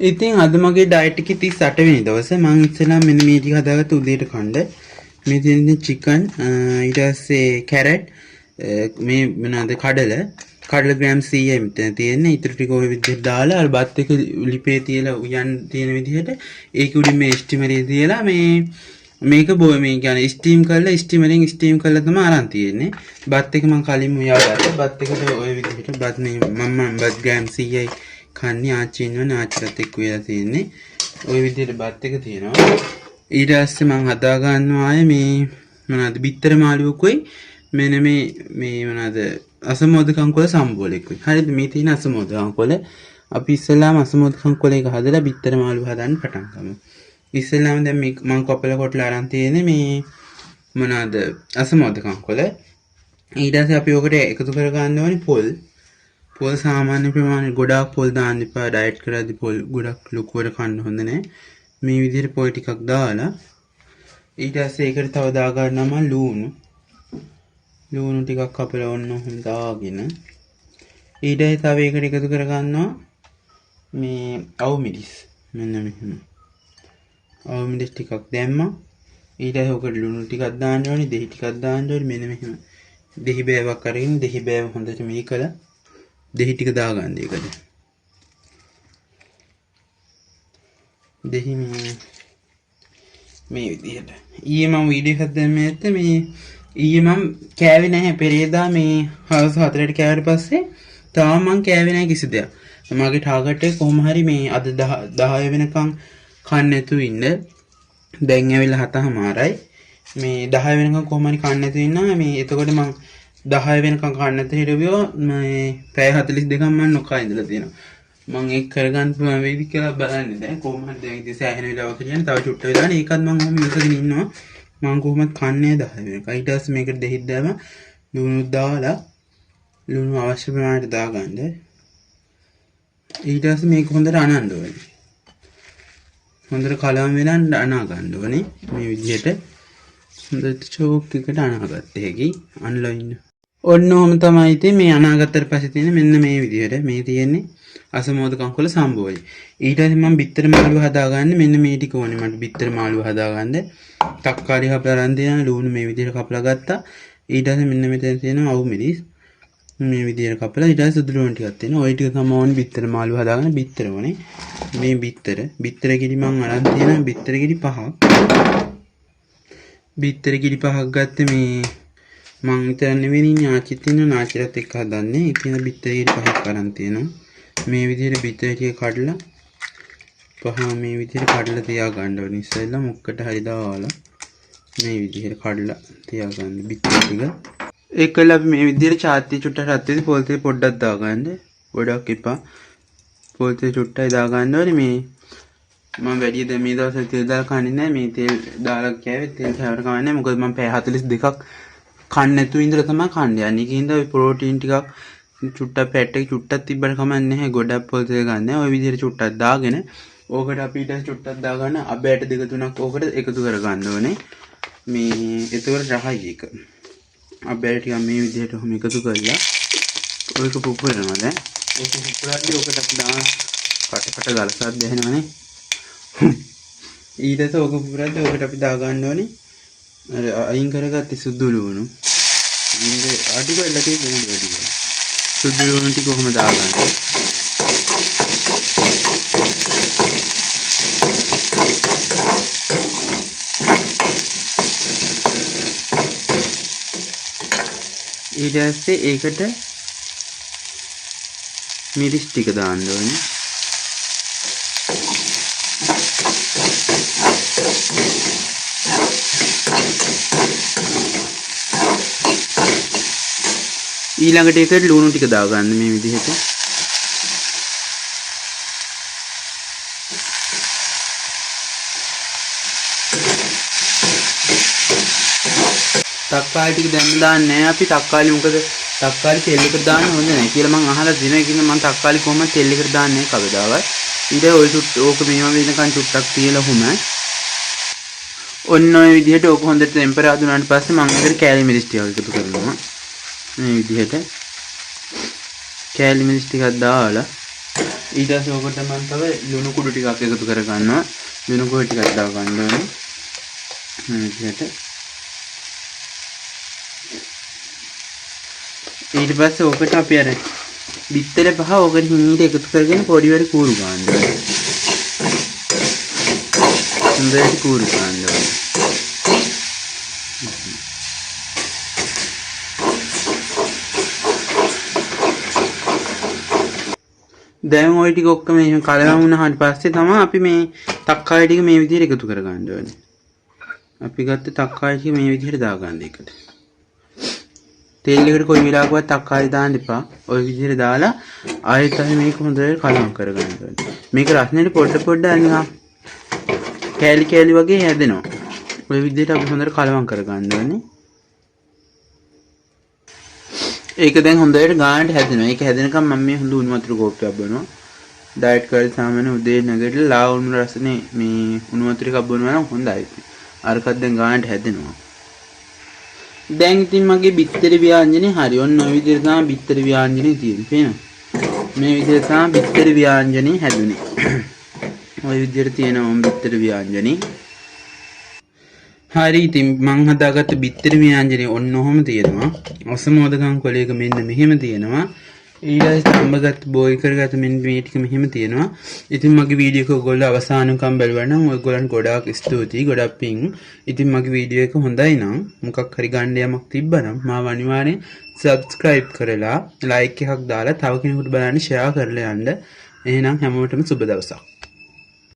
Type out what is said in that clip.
ඉතින් අද මගේ ඩයට් එකේ 38 වෙනි දවසේ මම ඉස්සෙල්ලා මෙන්න මේ ටික හදාගත්ත උදේට කන්න. මේ තියෙන චිකන් ඊට පස්සේ කැරට් මේ මොනවාද කඩල ග්‍රෑම් 100යි මෙතන තියෙන්නේ. ඊටු ටික ඔය විදිහට දාලා අර බත් එක ලිපේ තියලා උයන් තියෙන විදිහට ඒක උඩින් මේ ස්ටිමරේ තියලා මේක මේ කියන්නේ ස්ටීම් කරලා තමයි අරන් තියෙන්නේ. බත් එක මම කලින්ම උයාගත්තා. බත් එකට ඔය විදිහට බත් මේ මම බත් ග්‍රෑම් 100යි කන්නේ ආච්චි ඉන්නවනේ ආච්චිලත් එක්ක වෙලා තියෙන්නේ. ওই විදිහට බත් එක තියෙනවා. ඊට පස්සේ මම හදා ගන්නවා ආයේ මේ මොනවාද බිත්තර මාළුවකුයි මෙන්න මේ මොනවාද අසමෝද කංකොල සම්බෝලෙකුයි. හරිද? මේ තියෙන අසමෝද කංකොල. අපි ඉස්සෙල්ලාම අසමෝද කංකොල එක හදලා බිත්තර මාළුව හදන්න පටන් ගමු. ඉස්සෙල්ලාම දැන් මේ මම කොපල කොටලා අරන් තියෙන්නේ මේ මොනවාද අසමෝද කංකොල. ඊට පස්සේ අපි ඔකට එකතු කර ගන්න ඕනේ පොල් සාමාන්‍ය ප්‍රමාණය ගොඩාක් පොල් දාන්න එපා. ඩයට් කරද්දී පොල් ගොඩක් ලොකුවට කන්න හොඳ නැහැ. මේ විදිහට පොල් ටිකක් දාලා ඊට පස්සේ ඒකට තව දා ගන්නවා ලුණු ටිකක් අපල ඔන්න ඔහොම දාගෙන ඊට තව ඒකට එකතු කර ගන්නවා මේ අවු මිරිස්. මෙන්න මෙහෙම අවු මිරිස් ටිකක් දැම්මා. ඊට පස්සේ ඔකට ලුණු ටිකක් දාන්න ඕනේ, දෙහි ටිකක් දාන්න ඕනේ. මෙන්න මෙහෙම දෙහි බෑවක් අරගෙන දෙහි බෑව හොඳට මේකලා දෙහි ටික දාගන්න ඒකට. දෙහි මේ විදිහට. ඊයේ මම වීඩියෝ එකක් දැම්මේ නැත්තේ මේ ඊයේ මම කෑවේ නැහැ පෙරේදා මේ හවස 4ට කෑවට පස්සේ තාම මම කෑවේ නැහැ කිසි දෙයක්. මගේ ටාගට් එක කොහොම හරි මේ අද 10 වෙනකන් කන්න නැතුව ඉන්න. දැන් ඇවිල්ලා 7:00මාරයි. මේ 10 වෙනකන් කොහොම හරි කන්න නැතුව ඉන්නවා. මේ එතකොට මම 10 වෙනකන් කන්න නැතුව හිටවියෝ මේ පැය 42ක් මම නොකා ඉඳලා තියෙනවා. මම ඒක කරගන්න පුළුවන් වේවි කියලා බලන්නේ දැන් කොහොම හරි දැන් ඉතින් සෑහෙන වෙලාවක කියන්නේ තව චුට්ට වෙලානේ ඒකත් මම ඔහොම ඉඳගෙන ඉන්නවා. මම කොහොමද කන්නේ 10 වෙනකන්. ඊට පස්සේ මේකට දෙහිත් දාම ලුණු දාලා ලුණු අවශ්‍ය ප්‍රමාණයට දාගන්න. ඊට පස්සේ මේක හොඳට අනන්න ඕනේ. හොඳට කලවම් වෙලා අනා ගන්න ඕනේ. මේ විදිහට හොඳට චෝක් එකට අනාගත්ත හැකි අනලා ඉන්න. ඔන්න ඔහොම තමයි ඉතින් මේ අනාගත්තට පස්සේ තියෙන මෙන්න මේ විදිහට මේ තියෙන්නේ අසමෝද කංකොල සම්බෝලි. ඊට පස්සේ මම බිත්තර මාළුව හදාගන්නේ මෙන්න මේ ටික ඕනේ මට බිත්තර මාළුව හදාගන්න. තක්කාලි කපලා රන් දෙනා ලුණු මේ විදිහට කපලා ගත්තා. ඊට පස්සේ මෙන්න මෙතන තියෙනවා අවු මිරිස්. මේ විදිහට කපලා ඊට පස්සේ සුදු ලුණු ටිකක් තියෙනවා. ওই ටික තමයි ඕනේ බිත්තර මාළුව හදාගන්න බිත්තර ඕනේ. මේ බිත්තර කිරි මම අරන් තියෙනවා බිත්තර කිරි 5ක්. බිත්තර කිරි 5ක් ගත්තේ මේ මං විතර නෙවෙයි නාචිත් ඉන්න නාචිලත් එක්ක හදන්නේ. ඒ කියන බිත්තර කිරි 5ක් අරන් තියෙනවා. මේ විදිහට බිත්තර ටික කඩලා පහ මේ විදිහට කඩලා තියා ගන්න ඕනේ. ඉස්සෙල්ලා මුක්කට හරි දාලා මේ විදිහට කඩලා තියා ගන්න බිත්තර ටික. ඒකල අපි මේ විදිහට චාත්‍ය චුට්ටක් රත් වෙදි පොල් තේ පොඩ්ඩක් දාගන්න. ගොඩක් එපා. පොල් තේ චුට්ටයි දාගන්න ඕනේ. මේ මම වැඩි දැන් මේ දවස්වල තෙල් දාලා කන්නේ නැහැ. මේ තෙල් දාලා කෑවේ තෙල් කෑවට කමන්නේ නැහැ. මොකද මම පැය 42ක් කන්න නැතුව ඉඳලා තමයි කන්නේ. අනික හින්දා ඔය ප්‍රෝටීන් ටිකක් චුට්ටක් පැට් එක චුට්ටක් තිබ්බට කමන්නේ නැහැ. ගොඩක් පොල් තෙල් ගන්න. ඔය විදිහට චුට්ටක් දාගෙන ඕකට අපි ඊට චුට්ටක් දාගන්න අබෑට දෙක තුනක් ඕකට එකතු කරගන්න ඕනේ. මේ එතකොට රහයි එක. අබෑට ටික මේ විදිහට ඔහොම එකතු කරලා ඔයක පුපුරනවා දැන්. ඒක පුපුරද්දී ඕකට අපි දාන කට ගලසක් දෙහෙනවනේ. ඊට පස්සේ ඕක පුපුරද්දී ඕකට අපි දාගන්න ඕනේ අර අයින් කරගත්තේ සුදු ලුණු. ඉන්නේ අඩු කරලා තියෙන්නේ වැඩි කරලා. සුදු ලුණු ටික කොහොම දාගන්න. ඊට පස්සේ ඒකට මිරිස් ටික දාන්න ඕනේ. ඊළඟට ඒකට ලුණු ටික දාගන්න මේ විදිහට. තක්කාලි ටික දැන් දාන්නේ නැහැ අපි. තක්කාලි මොකද තක්කාලි තෙල් එකට දාන්න හොඳ නැහැ කියලා මම අහලා දින එකකින් මම තක්කාලි කොහොමද තෙල් එකට දාන්නේ කවදාවත්. ඊට ඔය ඕක මේවා වෙනකන් චුට්ටක් තියලා හොම ඔන්න ඔය විදිහට ඕක හොඳට ටෙම්පරාදු වුණාට පස්සේ මම ඒකට කෑලි මිරිස් ටිකක් එකතු කරනවා. මේ විදිහට කෑලි මිරිස් ටිකක් දාලා ඊට පස්සේ ඔකට මම තව ලුණු කුඩු ටිකක් එකතු කර ගන්නවා. ලුණු කුඩු ටිකක් දාව ගන්න ඕනේ. විදිහට. ඊට පස්සේ ඔකට අපි අර බිත්තර පහ ඔකට හිමීට එකතු කරගෙන පොඩි වෙලේ කූරු ගන්න ඕනේ. හොඳට කූරු ගන්න ඕනේ. දැන් ওই ටික ඔක්කොම එහෙම කලවම් වුණාට පස්සේ තමයි අපි මේ තක්කාලි ටික මේ විදිහට එකතු කර ගන්න ඕනේ. අපි ගත්ත තක්කාලි ටික මේ විදිහට දාගන්න එකට. තෙල් එකට කොයි වෙලාවකවත් තක්කාලි දාන්න එපා. ওই විදිහට දාලා ආයෙත් අපි මේක හොඳට කලවම් කර ගන්න ඕනේ. මේක රස්නෙට පොඩ නිකන් කෑලි කෑලි වගේ හැදෙනවා. ওই විදිහට අපි හොඳට කලවම් කර ගන්න ඕනේ. ඒක දැන් හොඳට ගානට හැදෙනවා. ඒක හැදෙනකම් මම මේ හොඳ උණු වතුර කෝප්පයක් බොනවා. ඩයට් කරලා සාමාන්‍ය උදේ නැගිටලා ලා උණු රසනේ මේ උණු වතුර එකක් බොනවා නම් හොඳයි. අරකට දැන් ගානට හැදෙනවා. දැන් ඉතින් මගේ බිත්තර ව්‍යාංජනේ හරි. ඔන්න ඔය විදිහට තමයි බිත්තර ව්‍යාංජනේ තියෙන්නේ. පේනවද? මේ විදිහට තමයි බිත්තර ව්‍යාංජනේ හැදුනේ. ඔය විදිහට තියෙනවා බිත්තර ව්‍යාංජනේ. හරි ඉතින් මං හදාගත්ත බිත්තර ව්‍යාංජනේ ඔන්න ඔහොම තියෙනවා. ඔසමෝදකම් කොලයක මෙන්න මෙහෙම තියෙනවා. ඊළඟට තඹගත් බෝයි කරගත්ත මෙන්න මේ ටික මෙහෙම තියෙනවා. ඉතින් මගේ වීඩියෝ එක ඔයගොල්ලෝ අවසානකම් බලුවා නම් ඔයගොල්ලන්ට ගොඩාක් ස්තුතියි. ගොඩක් පිං. ඉතින් මගේ වීඩියෝ එක හොඳයි නම් මොකක් හරි ගන්න යමක් තිබ්බනම් මාව අනිවාර්යෙන් subscribe කරලා like එකක් දාලා තව කෙනෙකුට බලන්න share කරලා යන්න. එහෙනම් හැමෝටම සුබ දවසක්.